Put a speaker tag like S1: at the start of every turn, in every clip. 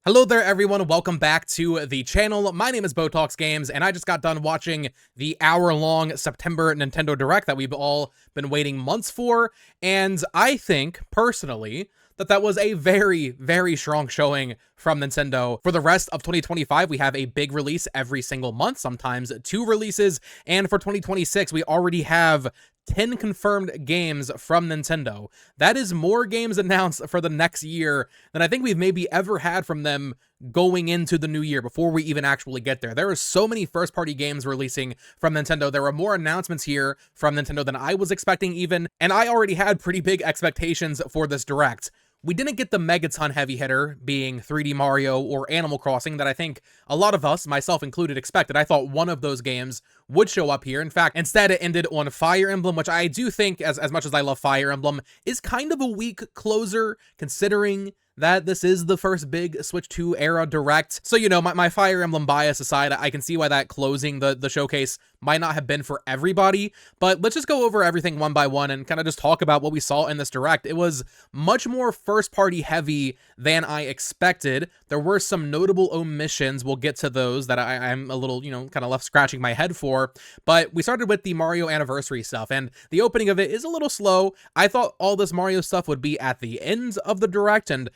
S1: Hello there everyone, welcome back to the channel. My name is Botox Games, and I just got done watching the hour-long September Nintendo Direct that we've all been waiting months for, and I think, personally, that was a very, very strong showing from Nintendo. For the rest of 2025, we have a big release every single month, sometimes 2 releases, and for 2026, we already have 10 confirmed games from Nintendo. That is more games announced for the next year than I think we've maybe ever had from them going into the new year before we even actually get there. There are so many first-party games releasing from Nintendo. There were more announcements here from Nintendo than I was expecting even, and I already had pretty big expectations for this Direct. We didn't get the megaton heavy hitter being 3D Mario or Animal Crossing that I think a lot of us, myself included, expected. I thought one of those games would show up here. In fact, instead it ended on Fire Emblem, which I do think, as much as I love Fire Emblem, is kind of a weak closer considering that this is the first big Switch 2 era Direct. So, you know, my Fire Emblem bias aside, I can see why that closing the showcase might not have been for everybody, but let's just go over everything one by one and kind of just talk about what we saw in this Direct. It was much more first-party heavy than I expected. There were some notable omissions. We'll get to those that I'm a little, you know, kind of left scratching my head for, but we started with the Mario anniversary stuff, and the opening of it is a little slow. I thought all this Mario stuff would be at the end of the Direct, and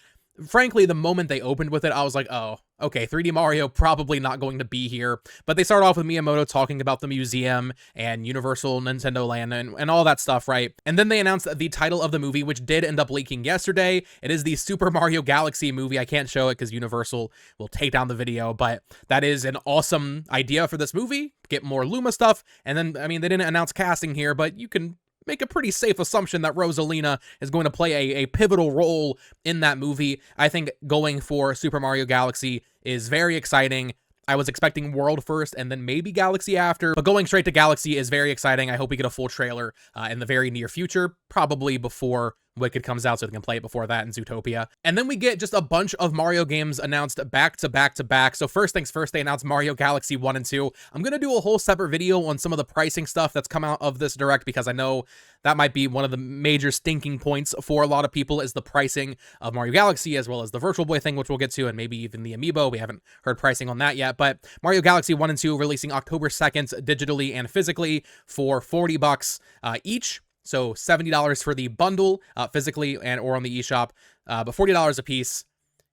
S1: frankly, the moment they opened with it, I was like, oh, okay, 3D Mario probably not going to be here. But they start off with Miyamoto talking about the museum and Universal Nintendo Land and all that stuff, right? And then they announced the title of the movie, which did end up leaking yesterday. It is the Super Mario Galaxy movie. I can't show it because Universal will take down the video, but that is an awesome idea for this movie. Get more Luma stuff. And then, I mean, they didn't announce casting here, but you can make a pretty safe assumption that Rosalina is going to play a pivotal role in that movie. I think going for Super Mario Galaxy is very exciting. I was expecting World first and then maybe Galaxy after, but going straight to Galaxy is very exciting. I hope we get a full trailer in the very near future, probably before Wicked comes out so they can play it before that in Zootopia. And then we get just a bunch of Mario games announced back to back to back. So first things first, they announced Mario Galaxy 1 and 2. I'm going to do a whole separate video on some of the pricing stuff that's come out of this Direct because I know that might be one of the major stinking points for a lot of people is the pricing of Mario Galaxy as well as the Virtual Boy thing, which we'll get to, and maybe even the amiibo. We haven't heard pricing on that yet, but Mario Galaxy 1 and 2 releasing October 2nd digitally and physically for $40 each. So $70 for the bundle physically and or on the eShop, but $40 a piece.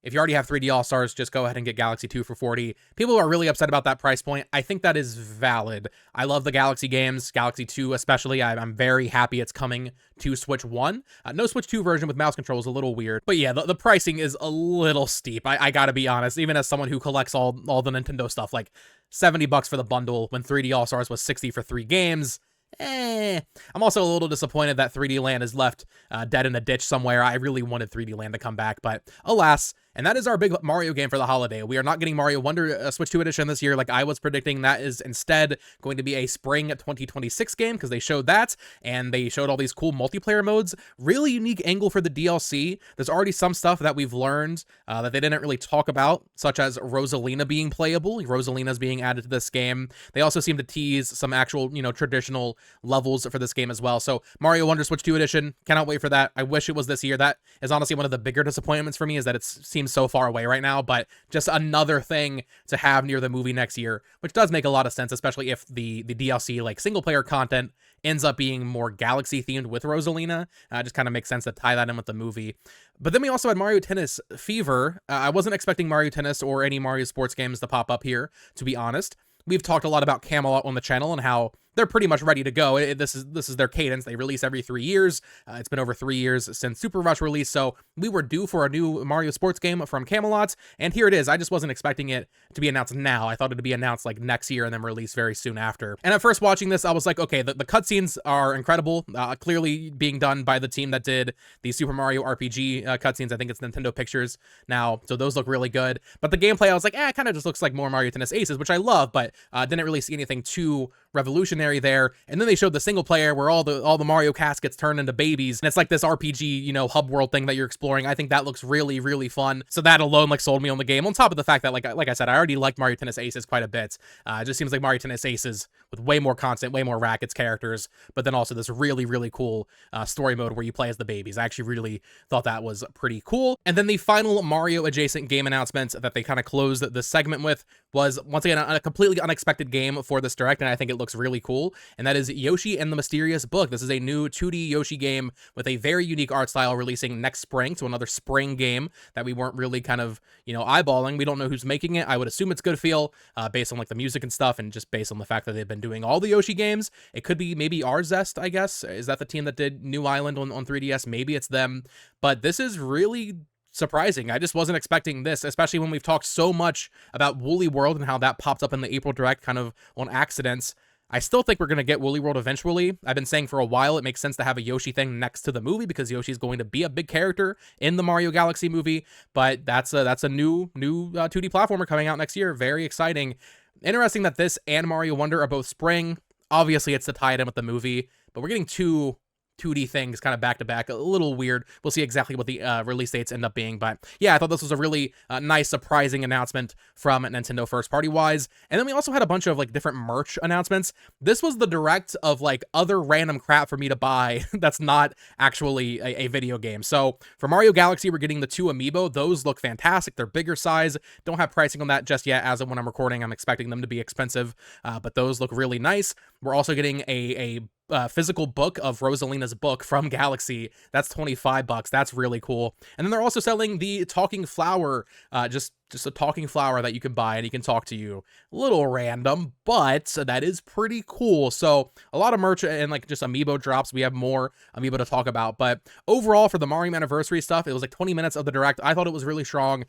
S1: If you already have 3D All-Stars, just go ahead and get Galaxy 2 for $40. People are really upset about that price point. I think that is valid. I love the Galaxy games, Galaxy 2 especially. I'm very happy it's coming to Switch 1. No Switch 2 version with mouse control is a little weird. But yeah, the pricing is a little steep. I gotta be honest, even as someone who collects all the Nintendo stuff, like $70 for the bundle when 3D All-Stars was $60 for 3 games. I'm also a little disappointed that 3D Land is left dead in a ditch somewhere. I really wanted 3D Land to come back, but alas. And that is our big Mario game for the holiday. We are not getting Mario Wonder Switch 2 edition this year like I was predicting. That is instead going to be a spring 2026 game because they showed that and they showed all these cool multiplayer modes. Really unique angle for the DLC. There's already some stuff that we've learned that they didn't really talk about, such as Rosalina being playable. Rosalina's being added to this game. They also seem to tease some actual, you know, traditional levels for this game as well. So Mario Wonder Switch 2 edition, cannot wait for that. I wish it was this year. That is honestly one of the bigger disappointments for me is that it seems so far away right now, but just another thing to have near the movie next year, which does make a lot of sense, especially if the DLC like single player content ends up being more Galaxy themed with Rosalina. Just kind of makes sense to tie that in with the movie. But then we also had Mario Tennis Fever. I wasn't expecting Mario Tennis or any Mario sports games to pop up here, to be honest. We've talked a lot about Camelot on the channel and how they're pretty much ready to go. This is their cadence. They release every 3 years. It's been over 3 years since Super Rush released, so we were due for a new Mario sports game from Camelot, and here it is. I just wasn't expecting it to be announced now. I thought it'd be announced like next year and then released very soon after. And at first watching this, I was like, okay, the cutscenes are incredible, clearly being done by the team that did the Super Mario RPG cutscenes. I think it's Nintendo Pictures now, so those look really good. But the gameplay, I was like, it kind of just looks like more Mario Tennis Aces, which I love, but didn't really see anything too revolutionary there. And then they showed the single player where all the Mario cast gets turned into babies, and it's like this RPG, you know, hub world thing that you're exploring. I think that looks really, really fun. So that alone like sold me on the game. On top of the fact that like I said, I already liked Mario Tennis Aces quite a bit. It just seems like Mario Tennis Aces with way more content, way more rackets, characters, but then also this really, really cool story mode where you play as the babies. I actually really thought that was pretty cool. And then the final Mario adjacent game announcement that they kind of closed this segment with was once again a completely unexpected game for this direct, and I think it looks really cool, and that is Yoshi and the Mysterious Book. This is a new 2D Yoshi game with a very unique art style releasing next spring, so another spring game that we weren't really kind of, you know, eyeballing. We don't know who's making it. I would assume it's good feel based on like the music and stuff, and just based on the fact that they've been doing all the Yoshi games. It could be maybe Zest, I guess. Is that the team that did New Island on 3DS? Maybe it's them, but this is really surprising. I just wasn't expecting this, especially when we've talked so much about Woolly World and how that popped up in the April Direct kind of on accidents. I still think we're going to get Woolly World eventually. I've been saying for a while it makes sense to have a Yoshi thing next to the movie because Yoshi's going to be a big character in the Mario Galaxy movie, but that's a new 2D platformer coming out next year. Very exciting. Interesting that this and Mario Wonder are both spring. Obviously, it's to tie it in with the movie, but we're getting two 2D things kind of back to back. A little weird. We'll see exactly what the release dates end up being. But yeah, I thought this was a really nice, surprising announcement from Nintendo first party wise. And then we also had a bunch of like different merch announcements. This was the direct of like other random crap for me to buy that's not actually a video game. So for Mario Galaxy, we're getting the 2 amiibo. Those look fantastic. They're bigger size. Don't have pricing on that just yet. As of when I'm recording, I'm expecting them to be expensive, but those look really nice. We're also getting a physical book of Rosalina's book from Galaxy. That's $25. That's really cool. And then they're also selling the talking flower, just a talking flower that you can buy and he can talk to you. A little random, but that is pretty cool. So a lot of merch and like just amiibo drops. We have more amiibo to talk about, but overall for the Mario anniversary stuff, it was like 20 minutes of the direct. I thought it was really strong.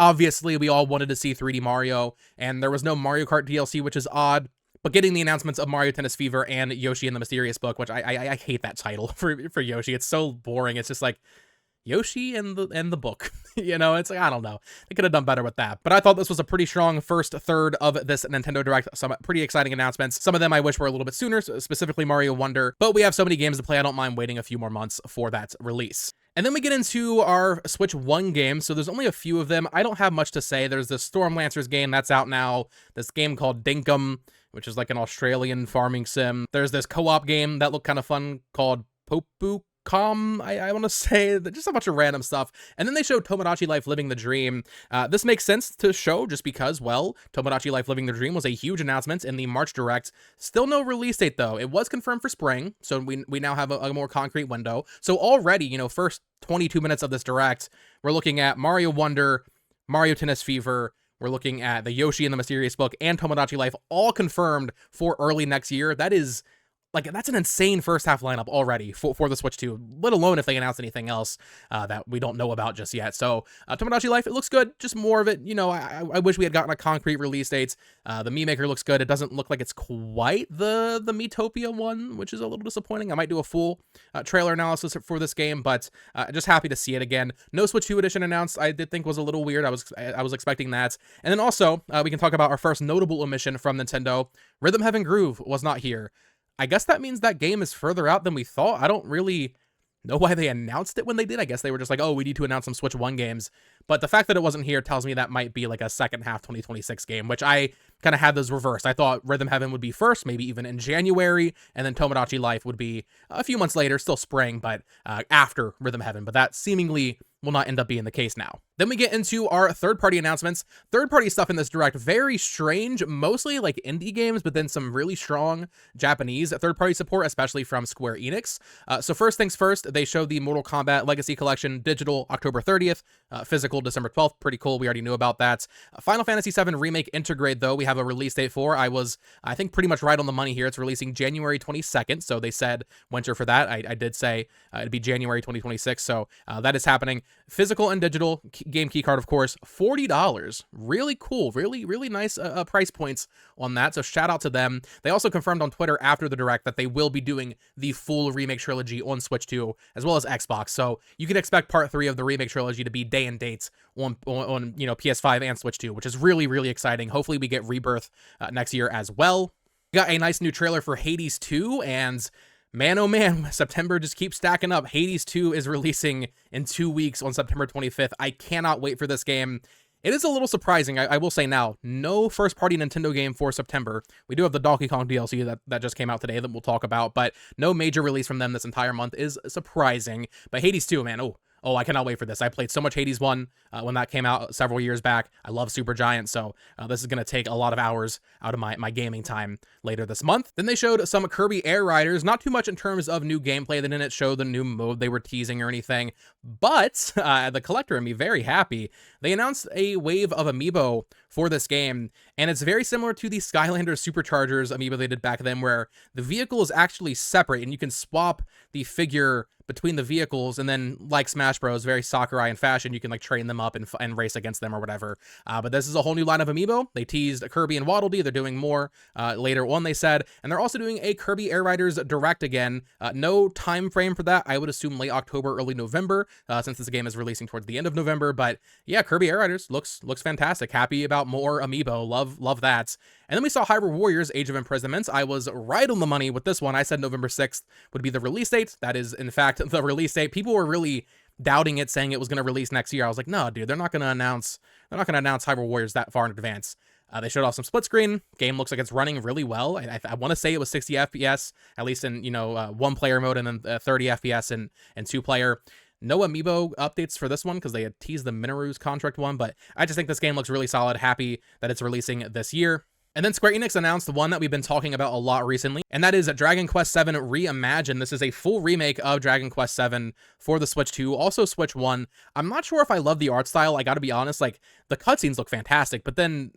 S1: Obviously, we all wanted to see 3D Mario, and there was no Mario Kart DLC, which is odd. But getting the announcements of Mario Tennis Fever and Yoshi and the Mysterious Book, which I hate that title for Yoshi. It's so boring. It's just like Yoshi and the book. You know, it's like, I don't know. They could have done better with that. But I thought this was a pretty strong first third of this Nintendo Direct. Some pretty exciting announcements. Some of them I wish were a little bit sooner, specifically Mario Wonder. But we have so many games to play, I don't mind waiting a few more months for that release. And then we get into our Switch 1 games. So there's only a few of them. I don't have much to say. There's this Storm Lancers game that's out now. This game called Dinkum, which is like an Australian farming sim. There's this co-op game that looked kind of fun called Popu I want to say just a bunch of random stuff. And then they showed Tomodachi Life Living the Dream. This makes sense to show just because, well, Tomodachi Life Living the Dream was a huge announcement in the March Direct. Still no release date, though. It was confirmed for spring, so we now have a more concrete window. So already, you know, first 22 minutes of this Direct, we're looking at Mario Wonder, Mario Tennis Fever, we're looking at the Yoshi and the Mysterious Book, and Tomodachi Life, all confirmed for early next year. That is... like, that's an insane first half lineup already for the Switch 2, let alone if they announce anything else that we don't know about just yet. So, Tomodachi Life, it looks good. Just more of it, you know, I wish we had gotten a concrete release date. The Mii Maker looks good. It doesn't look like it's quite the Miitopia one, which is a little disappointing. I might do a full trailer analysis for this game, but just happy to see it again. No Switch 2 edition announced. I did think was a little weird. I was expecting that. And then also, we can talk about our first notable omission from Nintendo. Rhythm Heaven Groove was not here. I guess that means that game is further out than we thought. I don't really know why they announced it when they did. I guess they were just like, oh, we need to announce some Switch 1 games. But the fact that it wasn't here tells me that might be like a second half 2026 game, which I kind of had those reversed. I thought Rhythm Heaven would be first, maybe even in January, and then Tomodachi Life would be a few months later, still spring, but after Rhythm Heaven. But that seemingly will not end up being the case now. Then we get into our third-party announcements. Third-party stuff in this Direct, very strange, mostly like indie games, but then some really strong Japanese third-party support, especially from Square Enix. So first things first, they showed the Mortal Kombat Legacy Collection digital October 30th, physical December 12th. Pretty cool. We already knew about that. Final Fantasy VII Remake Intergrade, though, we have a release date for. I think, pretty much right on the money here. It's releasing January 22nd, so they said winter for that. I did say it'd be January 2026, so that is happening. Physical and digital game key card, of course, $40. Really cool. Really nice price points on that, so shout out to them. They also confirmed on Twitter after the Direct that they will be doing the full Remake Trilogy on Switch 2, as well as Xbox, so you can expect Part 3 of the Remake Trilogy to be day and dates on you know, PS5 and Switch 2, which is really exciting. Hopefully we get Rebirth next year as well. Got a nice new trailer for Hades 2, and man, oh man, September just keeps stacking up. Hades 2 is releasing in 2 weeks on September 25th. I cannot wait for this game. It is a little surprising, I will say now, no first-party Nintendo game for September. We do have the Donkey Kong DLC that just came out today that we'll talk about, but no major release from them this entire month is surprising. But Hades 2, man, oh, I cannot wait for this. I played so much Hades 1 when that came out several years back. I love Supergiant, so this is going to take a lot of hours out of my gaming time later this month. Then they showed some Kirby Air Riders, not too much in terms of new gameplay. They didn't show the new mode they were teasing or anything, but the collector and me very happy. They announced a wave of amiibo for this game, and it's very similar to the Skylanders Superchargers amiibo they did back then, where the vehicle is actually separate, and you can swap the figure between the vehicles, and then like Smash Bros, very Sakurai in fashion, you can like train them up and race against them or whatever. But this is a whole new line of amiibo. They teased Kirby and Waddle Dee. They're doing more later on, they said, and they're also doing a Kirby Air Riders Direct again. No time frame for that. I would assume late October, early November, since this game is releasing towards the end of November. But yeah, Kirby Air Riders looks fantastic. Happy about more amiibo. Love that. And then we saw Hyrule Warriors Age of Imprisonment. I was right on the money with this one. I said November 6th would be the release date. That is, in fact, the release date. People were really doubting it, saying it was going to release next year. I was like, no, dude, they're not going to announce Hyrule Warriors that far in advance. They showed off some split screen. Game looks like it's running really well. I want to say it was 60 FPS, at least in, one player mode, and then 30 FPS in two player. No amiibo updates for this one because they had teased the Minoru's contract one, but I just think this game looks really solid. Happy that it's releasing this year. And then Square Enix announced the one that we've been talking about a lot recently, and that is Dragon Quest VII Reimagined. This is a full remake of Dragon Quest VII for the Switch 2, also Switch 1. I'm not sure if I love the art style, I gotta be honest. Like, the cutscenes look fantastic, but then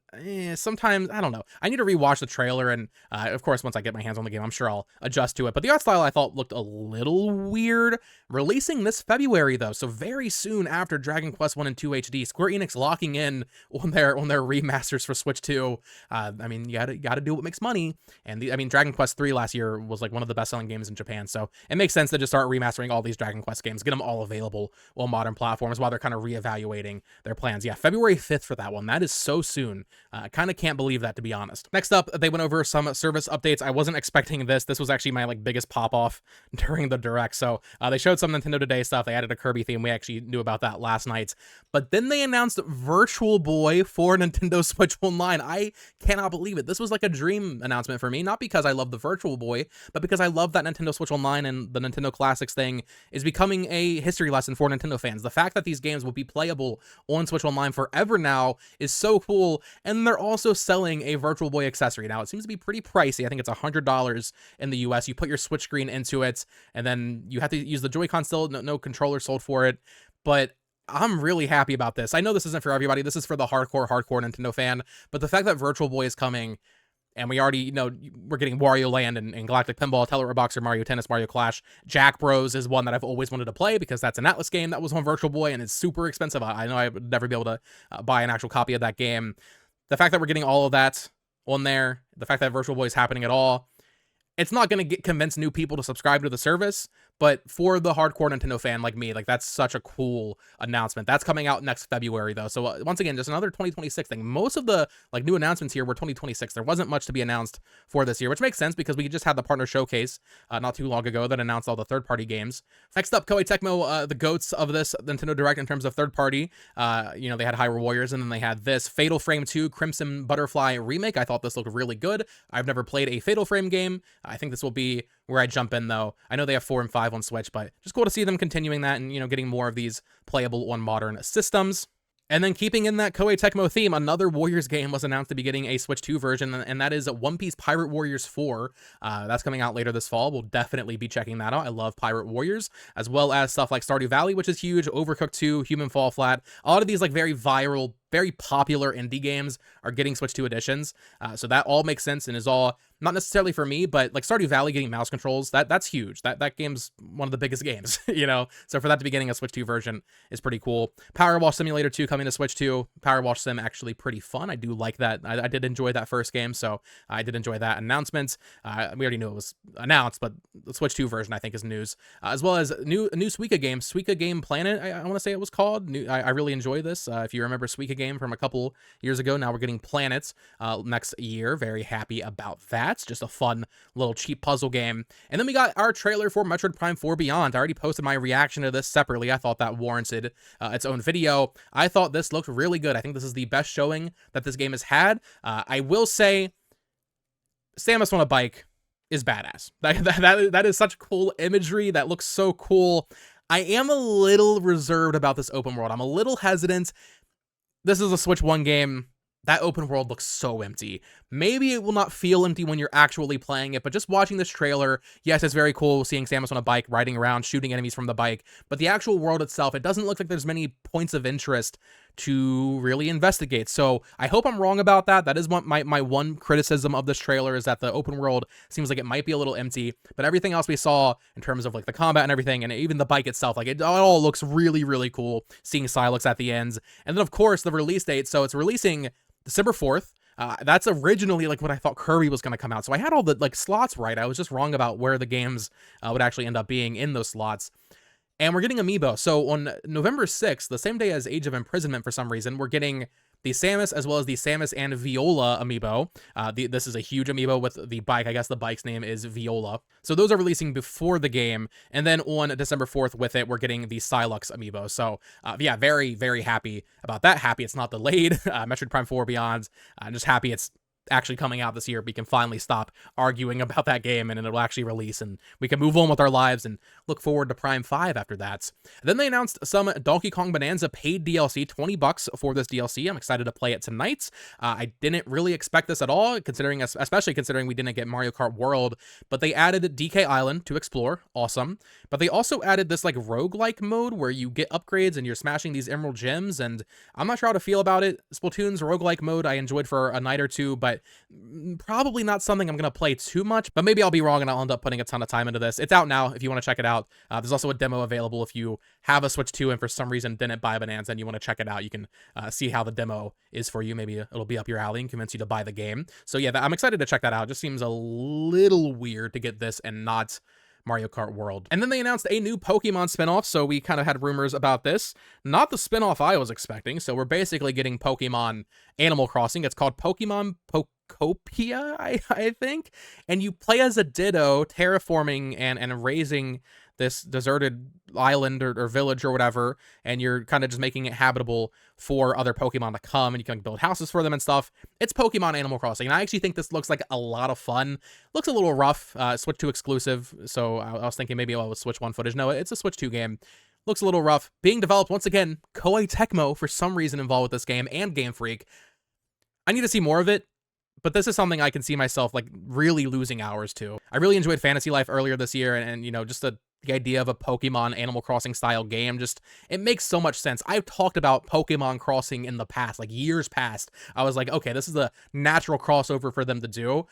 S1: sometimes, I don't know. I need to rewatch the trailer, and of course, once I get my hands on the game, I'm sure I'll adjust to it. But the art style I thought looked a little weird. Releasing this February, though, so very soon after Dragon Quest 1 and 2 HD, Square Enix locking in on their remasters for Switch 2. I mean, you gotta do what makes money. And Dragon Quest 3 last year was like one of the best selling games in Japan, so it makes sense to just start remastering all these Dragon Quest games, get them all available on modern platforms while they're kind of reevaluating their plans. Yeah, February 5th for that one. That is so soon. Kind of can't believe that, to be honest. Next up, they went over some service updates. I wasn't expecting this. This was actually my biggest pop off during the Direct. So they showed some Nintendo Today stuff. They added a Kirby theme. We actually knew about that last night. But then they announced Virtual Boy for Nintendo Switch Online. I cannot believe it. This was like a dream announcement for me, not because I love the Virtual Boy, but because I love that Nintendo Switch Online and the Nintendo Classics thing is becoming a history lesson for Nintendo fans. The fact that these games will be playable on Switch Online forever now is so cool, and they're also selling a Virtual Boy accessory. Now, it seems to be pretty pricey. I think it's $100 in the US. You put your Switch screen into it, and then you have to use the Joy-Con still. No controller sold for it, but I'm really happy about this. I know this isn't for everybody. This is for the hardcore Nintendo fan, but the fact that Virtual Boy is coming, and we already, we're getting Wario Land and Galactic Pinball, Teleroboxer, Boxer, Mario Tennis, Mario Clash. Jack Bros is one that I've always wanted to play because that's an Atlas game that was on Virtual Boy, and it's super expensive. I know I would never be able to buy an actual copy of that game. The fact that we're getting all of that on there, the fact that Virtual Boy is happening at all, it's not going to convince new people to subscribe to the service, but for the hardcore Nintendo fan like me, that's such a cool announcement. That's coming out next February, though. So once again, just another 2026 thing. Most of the new announcements here were 2026. There wasn't much to be announced for this year, which makes sense because we just had the partner showcase not too long ago that announced all the third-party games. Next up, Koei Tecmo, the goats of this Nintendo Direct in terms of third-party. They had Hyrule Warriors, and then they had this Fatal Frame 2 Crimson Butterfly remake. I thought this looked really good. I've never played a Fatal Frame game. I think this will be where I jump in, though. I know they have 4 and 5 on Switch, but just cool to see them continuing that and, getting more of these playable on modern systems. And then keeping in that Koei Tecmo theme, another Warriors game was announced to be getting a Switch 2 version, and that is One Piece Pirate Warriors 4. That's coming out later this fall. We'll definitely be checking that out. I love Pirate Warriors, as well as stuff like Stardew Valley, which is huge, Overcooked 2, Human Fall Flat. A lot of these very viral, very popular indie games are getting Switch 2 editions. So that all makes sense and is all not necessarily for me, but Stardew Valley getting mouse controls, that's huge. That game's one of the biggest games, So for that to be getting a Switch 2 version is pretty cool. Power Wash Simulator 2 coming to Switch 2. Power Wash Sim actually pretty fun. I do like that. I did enjoy that first game, so I did enjoy that announcement. We already knew it was announced, but the Switch 2 version I think is news. As well as a new Suika game, Suika Game Planet, I want to say it was called. I really enjoy this. If you remember Suika game from a couple years ago. Now we're getting Planets next year. Very happy about that. Just a fun little cheap puzzle game. And then we got our trailer for Metroid Prime 4 Beyond. I already posted my reaction to this separately. I thought that warranted its own video. I thought this looked really good. I think this is the best showing that this game has had. I will say, Samus on a bike is badass. That is such cool imagery. That looks so cool. I am a little reserved about this open world. I'm a little hesitant. This is a Switch 1 game. That open world looks so empty. Maybe it will not feel empty when you're actually playing it, but just watching this trailer, yes, it's very cool seeing Samus on a bike, riding around, shooting enemies from the bike, but the actual world itself, it doesn't look like there's many points of interest to really investigate. So I hope I'm wrong about that. That is what my one criticism of this trailer is, that the open world seems like it might be a little empty, but everything else we saw in terms of like the combat and everything, and even the bike itself, like it all looks really, really cool, seeing Silex at the ends. And then of course the release date, so it's releasing December 4th. That's originally like what I thought Kirby was going to come out. So I had all the like slots right. I was just wrong about where the games would actually end up being in those slots. And we're getting amiibo. So on November 6th, the same day as Age of Imprisonment for some reason, we're getting the Samus as well as the Samus and Viola amiibo. This is a huge amiibo with the bike. I guess the bike's name is Viola. So those are releasing before the game. And then on December 4th with it, we're getting the Silex amiibo. So yeah, very, very happy about that. Happy it's not delayed. Metroid Prime 4 Beyond. I'm just happy it's actually coming out this year. We can finally stop arguing about that game and it'll actually release and we can move on with our lives and look forward to Prime 5 after that. Then they announced some Donkey Kong Bonanza paid DLC, $20 for this DLC. I'm excited to play it tonight. I didn't really expect this at all, especially considering we didn't get Mario Kart World, but they added DK Island to explore. Awesome. But they also added this like roguelike mode where you get upgrades and you're smashing these emerald gems, and I'm not sure how to feel about it. Splatoon's roguelike mode I enjoyed for a night or two, but probably not something I'm going to play too much, but maybe I'll be wrong and I'll end up putting a ton of time into this. It's out now if you want to check it out. There's also a demo available if you have a Switch 2 and for some reason didn't buy Bonanza and you want to check it out. You can see how the demo is for you. Maybe it'll be up your alley and convince you to buy the game. So yeah, I'm excited to check that out. It just seems a little weird to get this and not Mario Kart World. And then they announced a new Pokemon spinoff, so we kind of had rumors about this. Not the spinoff I was expecting, so we're basically getting Pokemon Animal Crossing. It's called Pokemon Pokopia, I think. And you play as a Ditto, terraforming and raising this deserted island or village or whatever, and you're kind of just making it habitable for other Pokemon to come, and you can build houses for them and stuff. It's Pokemon Animal Crossing, and I actually think this looks like a lot of fun. Looks a little rough, Switch 2 exclusive, so I was thinking maybe it was Switch 1 footage. No, it's a Switch 2 game. Looks a little rough. Being developed, once again, Koei Tecmo for some reason involved with this game, and Game Freak. I need to see more of it, but this is something I can see myself like really losing hours to. I really enjoyed Fantasy Life earlier this year, and you know, just the idea of a Pokemon Animal Crossing style game, just it makes so much sense. I've talked about Pokemon Crossing in the past, like years past. I was like, okay, this is a natural crossover for them to do.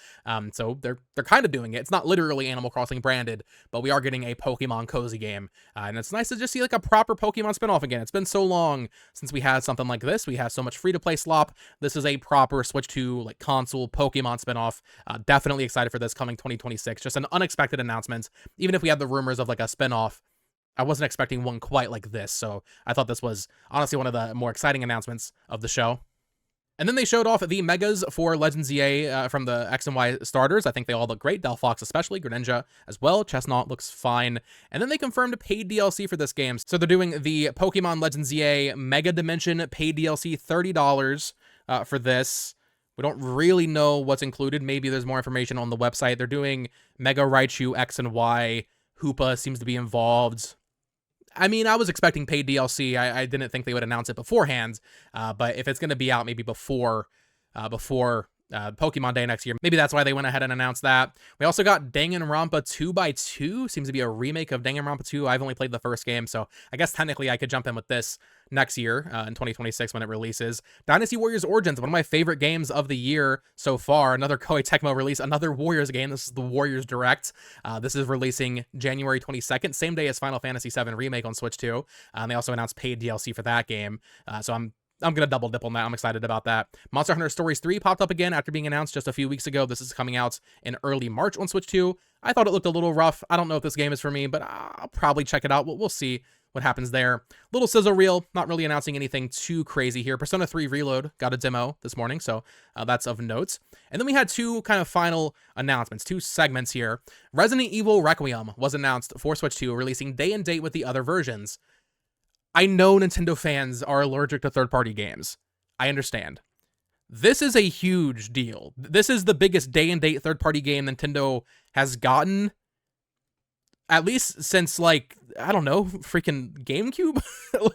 S1: So they're kind of doing it. It's not literally Animal Crossing branded, but we are getting a Pokemon cozy game, and it's nice to just see like a proper Pokemon spinoff again. It's been so long since we had something like this. We have so much free to play slop. This is a proper Switch 2 like console Pokemon spinoff. Definitely excited for this coming 2026. Just an unexpected announcement. Even if we had the rumors of like a spinoff, I wasn't expecting one quite like this, so I thought this was honestly one of the more exciting announcements of the show. And then they showed off the megas for Legends EA from the X and Y starters. I think they all look great. Delphox especially, Greninja as well. Chestnut looks fine. And then they confirmed paid DLC for this game. So they're doing the Pokemon Legends EA Mega Dimension paid DLC, $30 for this. We don't really know what's included. Maybe there's more information on the website. They're doing Mega Raichu X and Y. Hoopa seems to be involved. I mean, I was expecting paid DLC. I didn't think they would announce it beforehand, but if it's going to be out maybe before Pokemon Day next year, maybe that's why they went ahead and announced that. We also got Danganronpa 2x2. Seems to be a remake of Danganronpa 2. I've only played the first game, so I guess technically I could jump in with this next year in 2026 when it releases. Dynasty Warriors Origins, one of my favorite games of the year so far. Another Koei Tecmo release, another Warriors game. This is the Warriors Direct. This is releasing January 22nd, same day as Final Fantasy VII Remake on Switch 2. They also announced paid DLC for that game, so I'm going to double dip on that. I'm excited about that. Monster Hunter Stories 3 popped up again after being announced just a few weeks ago. This is coming out in early March on Switch 2. I thought it looked a little rough. I don't know if this game is for me, but I'll probably check it out. We'll see. what happens there. Little sizzle reel, not really announcing anything too crazy here. Persona 3 Reload got a demo this morning, so that's of note. And then we had two kind of final announcements, two segments here. Resident Evil Requiem was announced for Switch 2, releasing day and date with the other versions. I know Nintendo fans are allergic to third-party games. I understand. This is a huge deal. This is the biggest day and date third-party game Nintendo has gotten, at least since, like, I don't know, freaking GameCube?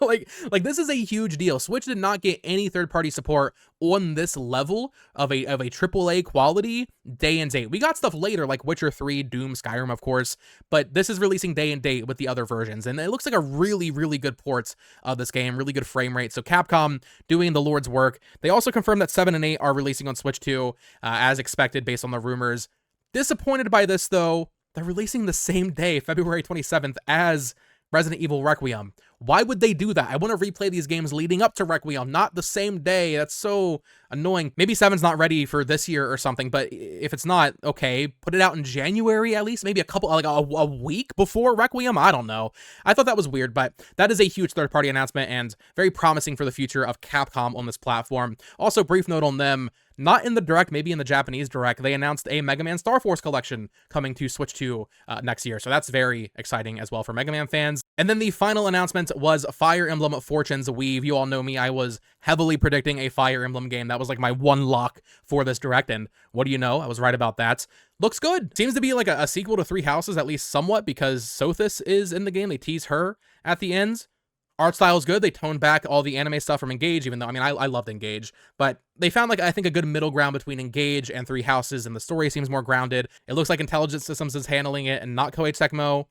S1: like this is a huge deal. Switch did not get any third-party support on this level of a AAA quality day and date. We got stuff later, like Witcher 3, Doom, Skyrim, of course, but this is releasing day and date with the other versions, and it looks like a really, really good port of this game, really good frame rate. So Capcom doing the Lord's work. They also confirmed that 7 and 8 are releasing on Switch 2, as expected based on the rumors. Disappointed by this, though. They're releasing the same day, February 27th, as Resident Evil Requiem. Why would they do that? I want to replay these games leading up to Requiem, not the same day. That's so annoying. Maybe 7's not ready for this year or something, but if it's not, okay, put it out in January at least, maybe a couple, like a week before Requiem. I don't know. I thought that was weird, but that is a huge third-party announcement and very promising for the future of Capcom on this platform. Also, brief note on them. Not in the Direct, maybe in the Japanese Direct, they announced a Mega Man Star Force collection coming to Switch 2 next year. So that's very exciting as well for Mega Man fans. And then the final announcement was Fire Emblem Fortune's Weave. You all know me. I was heavily predicting a Fire Emblem game. That was like my one lock for this Direct. And what do you know? I was right about that. Looks good. Seems to be like a sequel to Three Houses, at least somewhat, because Sothis is in the game. They tease her at the end. Art style is good. They toned back all the anime stuff from Engage, even though, I mean, I loved Engage, but they found, like, I think a good middle ground between Engage and Three Houses, and the story seems more grounded. It looks like Intelligent Systems is handling it and not Koei Tecmo.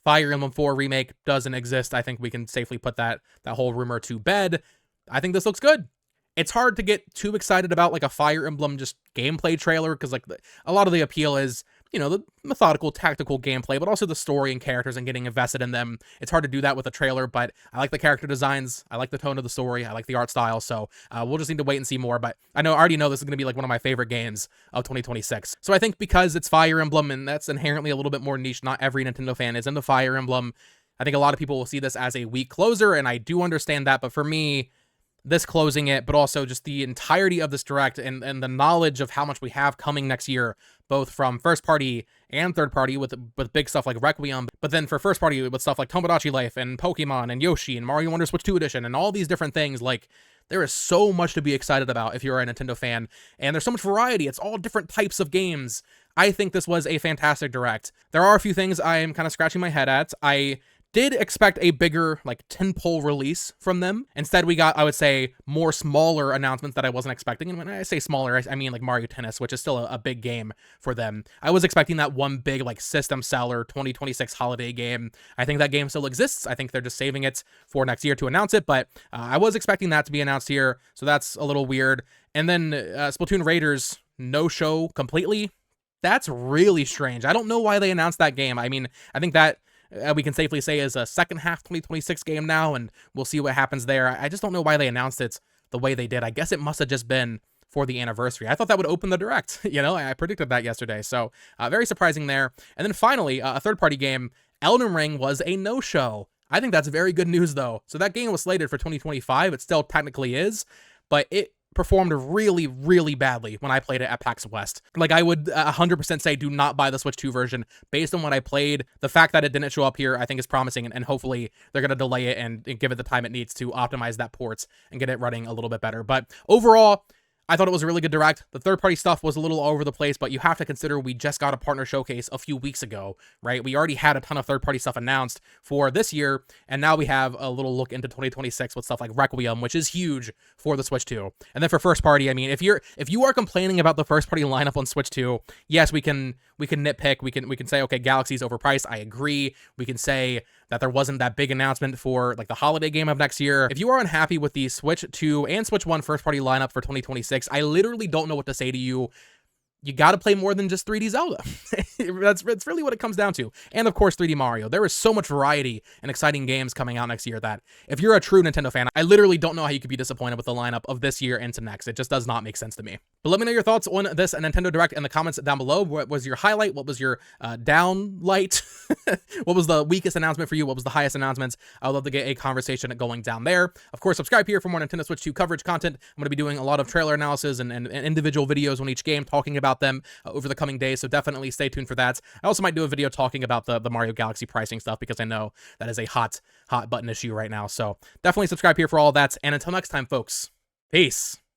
S1: Fire Emblem 4 Remake doesn't exist. I think we can safely put that whole rumor to bed. I think this looks good. It's hard to get too excited about, like, a Fire Emblem just gameplay trailer, because, like, a lot of the appeal is, you know, the methodical, tactical gameplay, but also the story and characters and getting invested in them. It's hard to do that with a trailer, but I like the character designs. I like the tone of the story. I like the art style. So we'll just need to wait and see more. But I already know this is going to be like one of my favorite games of 2026. So I think because it's Fire Emblem and that's inherently a little bit more niche, not every Nintendo fan is into Fire Emblem. I think a lot of people will see this as a weak closer, and I do understand that. But for me, this closing it, but also just the entirety of this Direct and the knowledge of how much we have coming next year, both from first party and third party with big stuff like Requiem, but then for first party with stuff like Tomodachi Life and Pokemon and Yoshi and Mario Wonder Switch 2 Edition and all these different things. Like, there is so much to be excited about if you're a Nintendo fan, and there's so much variety. It's all different types of games. I think this was a fantastic Direct. There are a few things I am kind of scratching my head at. I did expect a bigger, like, tentpole release from them. Instead, we got, I would say, more smaller announcements that I wasn't expecting. And when I say smaller, I mean like Mario Tennis, which is still a big game for them. I was expecting that one big, like, system seller 2026 holiday game. I think that game still exists. I think they're just saving it for next year to announce it, but I was expecting that to be announced here, so that's a little weird. And then Splatoon Raiders, no show completely. That's really strange. I don't know why they announced that game. I mean, I think that we can safely say is a second half 2026 game now, and we'll see what happens there. I just don't know why they announced it the way they did. I guess it must have just been for the anniversary. I thought that would open the Direct. You know, I predicted that yesterday, so very surprising there. And then finally, a third-party game, Elden Ring, was a no-show. I think that's very good news, though. So that game was slated for 2025. It still technically is, but it performed really, really badly when I played it at PAX West. Like, I would 100% say do not buy the Switch 2 version based on what I played. The fact that it didn't show up here, I think, is promising, and hopefully they're going to delay it and give it the time it needs to optimize that port and get it running a little bit better. But overall, I thought it was a really good Direct. The third-party stuff was a little all over the place, but you have to consider we just got a partner showcase a few weeks ago, right? We already had a ton of third-party stuff announced for this year, and now we have a little look into 2026 with stuff like Requiem, which is huge for the Switch 2. And then for first-party, I mean, if you are complaining about the first-party lineup on Switch 2, yes, we can nitpick. We can say, okay, Galaxy's overpriced. I agree. We can say that there wasn't that big announcement for, like, the holiday game of next year. If you are unhappy with the Switch 2 and Switch 1 first-party lineup for 2026, I literally don't know what to say to you. you got to play more than just 3D Zelda. That's really what it comes down to. And of course, 3D Mario. There is so much variety and exciting games coming out next year that if you're a true Nintendo fan, I literally don't know how you could be disappointed with the lineup of this year into next. It just does not make sense to me. But let me know your thoughts on this Nintendo Direct in the comments down below. What was your highlight? What was your downlight? What was the weakest announcement for you? What was the highest announcements? I would love to get a conversation going down there. Of course, subscribe here for more Nintendo Switch 2 coverage content. I'm going to be doing a lot of trailer analysis and individual videos on each game, talking about them over the coming days, so definitely stay tuned for that. I also might do a video talking about the Mario Galaxy pricing stuff, because I know that is a hot button issue right now, so definitely subscribe here for all of that, and until next time, folks, peace!